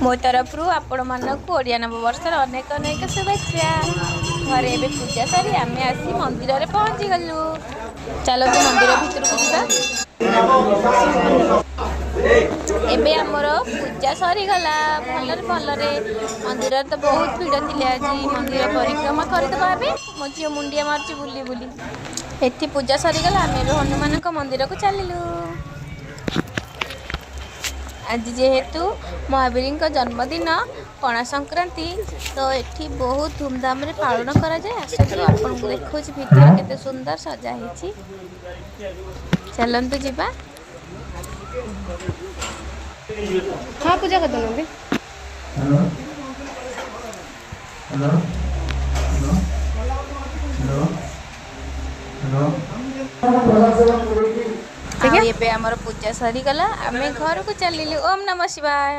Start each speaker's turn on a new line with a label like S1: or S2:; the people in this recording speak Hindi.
S1: मो तरफ आपण मानक ओडिया नववर्ष अनेक अनेक शुभेच्छा। घरे एबे पूजा सारी आम आसी मंदिर में पहुँची गलु। चलतु मंदिर भितर को जीवा। एबे आमर पूजा सरीगला भलरे भलरे। मंदिर तो बहुत भीड़ थी आज। मंदिर परिक्रमा करदे मो झी मुंडिया मार्च बुली बुली। एठी पूजा सरीगला आम हनुमान मंदिर को चलू। आज जेहेतु महावीर जन्मदिन पणा संक्रांति तो एठी बहुत धूमधाम रे पालन करा जाए। आसतु आपन को देखो भितर केते सुंदर सजा हिची। चलंतु जीवा।
S2: हाँ पूजा कर दो भी।
S3: हेलो हेलो हेलो हेलो
S1: ठीक है। ये पे हमर पूजा सरी गला आमे घर को चलिलु। ओम नमः शिवाय।